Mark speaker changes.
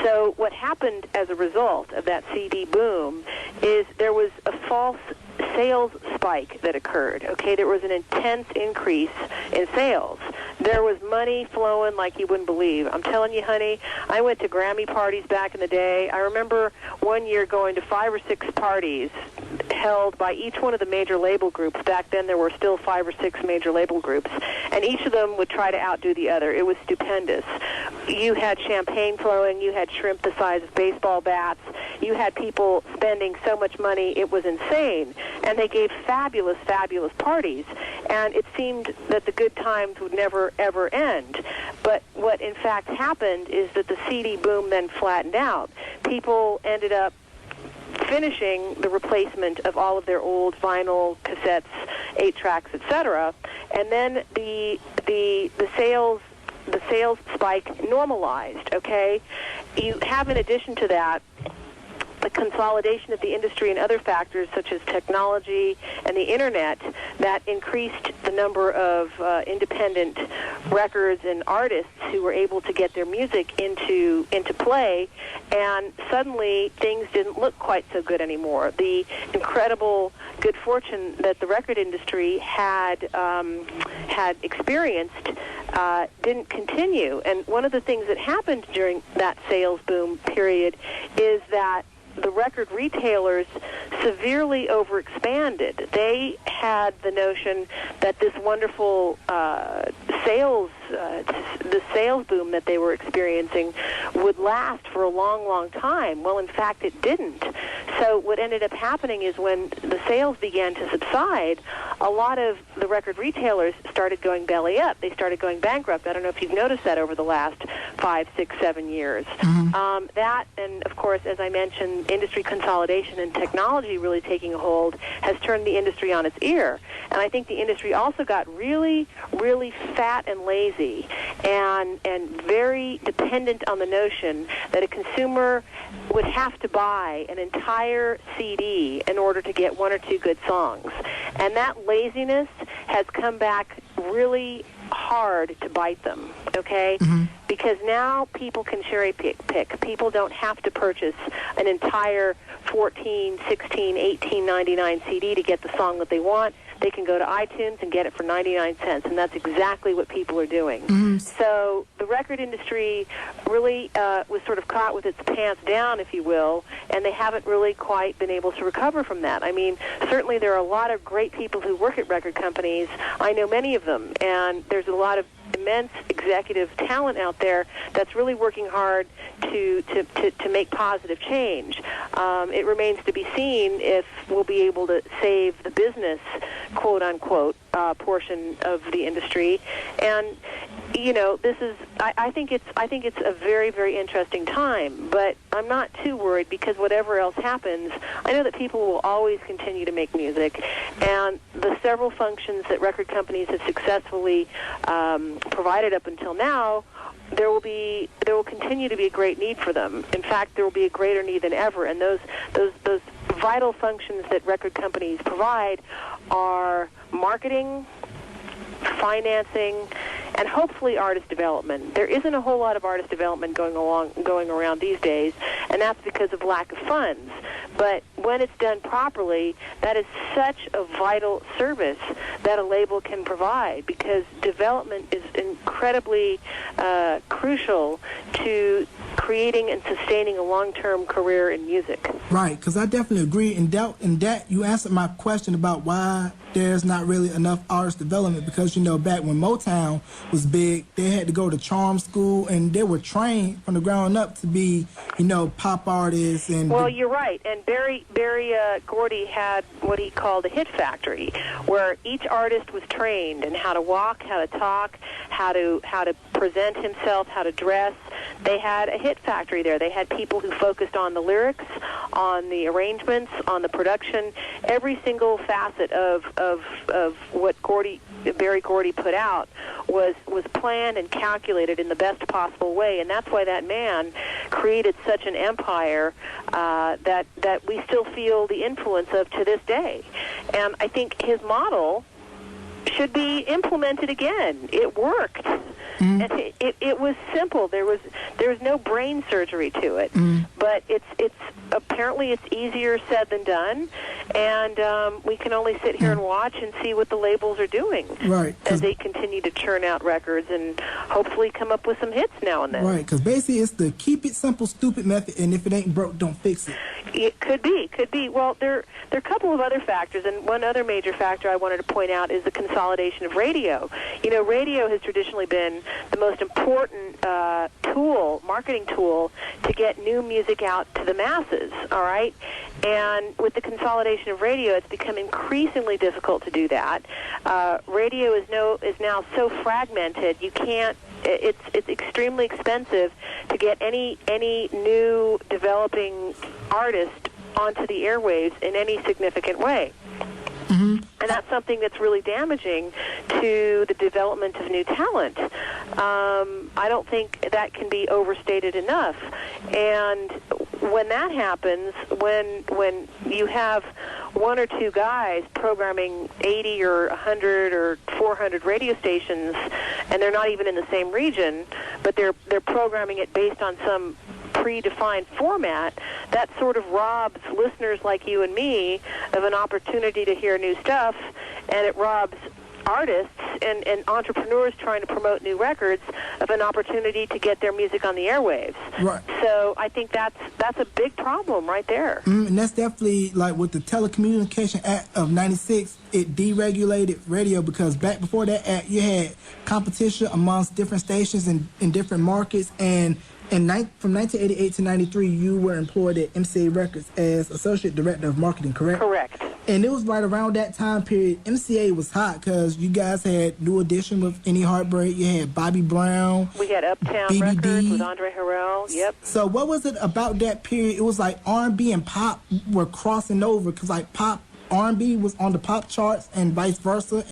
Speaker 1: So what happened as a result of that CD boom is there was a false sales spike that occurred. Okay, there was an intense increase in sales. There was money flowing like you wouldn't believe. I'm telling you, honey, I went to Grammy parties back in the day. I remember one year going to 5 or 6 parties held by each one of the major label groups. Back then there were still 5 or 6 major label groups, and each of them would try to outdo the other. It was stupendous. You had champagne flowing, you had shrimp the size of baseball bats, you had people spending so much money, it was insane. And they gave fabulous, fabulous parties, and it seemed that the good times would never, ever end. But what in fact happened is that the CD boom then flattened out. People ended up finishing the replacement of all of their old vinyl cassettes, 8-tracks, etc., and then the sales spike normalized. Okay, you have, in addition to that, the consolidation of the industry and other factors such as technology and the internet that increased the number of independent records and artists who were able to get their music into play, and suddenly things didn't look quite so good anymore. The incredible good fortune that the record industry had experienced didn't continue. And one of the things that happened during that sales boom period is that the record retailers severely overexpanded. They had the notion that this wonderful the sales boom that they were experiencing would last for a long, long time. Well, in fact, it didn't. So what ended up happening is when the sales began to subside, a lot of the record retailers started going belly up. They started going bankrupt. I don't know if you've noticed that over the last 5, 6, 7 years. Mm-hmm. That, and of course, as I mentioned, industry consolidation and technology really taking a hold has turned the industry on its ear. And I think the industry also got really, really fat and lazy and very dependent on the notion that a consumer would have to buy an entire CD in order to get 1 or 2 good songs. And that laziness has come back really hard to bite them, okay? Mm-hmm. Because now people can cherry pick. People don't have to purchase an entire 14, 16, 18.99 CD to get the song that they want. They can go to iTunes and get it for 99 cents, and that's exactly what people are doing. Mm-hmm. So the record industry really was sort of caught with its pants down, if you will, and they haven't really quite been able to recover from that. I mean, certainly there are a lot of great people who work at record companies. I know many of them, and there's a lot of immense executive talent out there that's really working hard to make positive change. It remains to be seen if we'll be able to save the business, quote unquote, portion of the industry. And you know, this is I think it's a very, very interesting time, but I'm not too worried because whatever else happens, I know that people will always continue to make music, and the several functions that record companies have successfully provided up until now, there will continue to be a great need for them. In fact, there will be a greater need than ever, and those vital functions that record companies provide are marketing, financing, and hopefully artist development. There isn't a whole lot of artist development going around these days, and that's because of lack of funds. But when it's done properly, that is such a vital service that a label can provide, because development is incredibly crucial to creating and sustaining a long-term career in music.
Speaker 2: Right, because I definitely agree. In that, you answered my question about why there's not really enough artist development, because, you know, back when Motown was big, they had to go to charm school, and they were trained from the ground up to be, you know, pop artists. And
Speaker 1: well, you're right. And Berry Gordy had what he called a hit factory, where each artist was trained in how to walk, how to talk, how to present himself, how to dress. They had a hit factory there. They had people who focused on the lyrics, on the arrangements, on the production. Every single facet of what Berry Gordy put out was planned and calculated in the best possible way, and that's why that man created such an empire that we still feel the influence of to this day. And I think his model should be implemented again. It worked. And it was simple. There was no brain surgery to it. But it's apparently it's easier said than done, and we can only sit here and watch and see what the labels are doing as they continue to churn out records and hopefully come up with some hits now and then.
Speaker 2: Right, because basically it's the keep it simple, stupid method, and if it ain't broke, don't fix it.
Speaker 1: It could be. Well, there are a couple of other factors, and one other major factor I wanted to point out is the consolidation of radio. You know, radio has traditionally been the most important marketing tool to get new music out to the masses, all right? And with the consolidation of radio, it's become increasingly difficult to do that. Radio is now so fragmented, you can't. It's extremely expensive to get any new developing artist onto the airwaves in any significant way. And that's something that's really damaging to the development of new talent. I don't think that can be overstated enough. And when that happens, when you have one or two guys programming 80 or 100 or 400 radio stations, and they're not even in the same region, but they're programming it based on some predefined format, that sort of robs listeners like you and me of an opportunity to hear new stuff, and it robs artists and entrepreneurs trying to promote new records of an opportunity to get their music on the airwaves.
Speaker 2: Right.
Speaker 1: So I think that's a big problem right there.
Speaker 2: And that's definitely, like with the Telecommunication Act of 96, it deregulated radio, because back before that act, you had competition amongst different stations in different markets, and from 1988 to 93, you were employed at MCA Records as Associate Director of Marketing, correct?
Speaker 1: Correct.
Speaker 2: And it was right around that time period. MCA was hot because you guys had New Edition with Any Heartbreak. You had Bobby Brown.
Speaker 1: We had Uptown
Speaker 2: BBD.
Speaker 1: Records with Andre Jarrell. Yep.
Speaker 2: So what was it about that period? It was like R&B and pop were crossing over, because like R&B was on the pop charts and vice versa.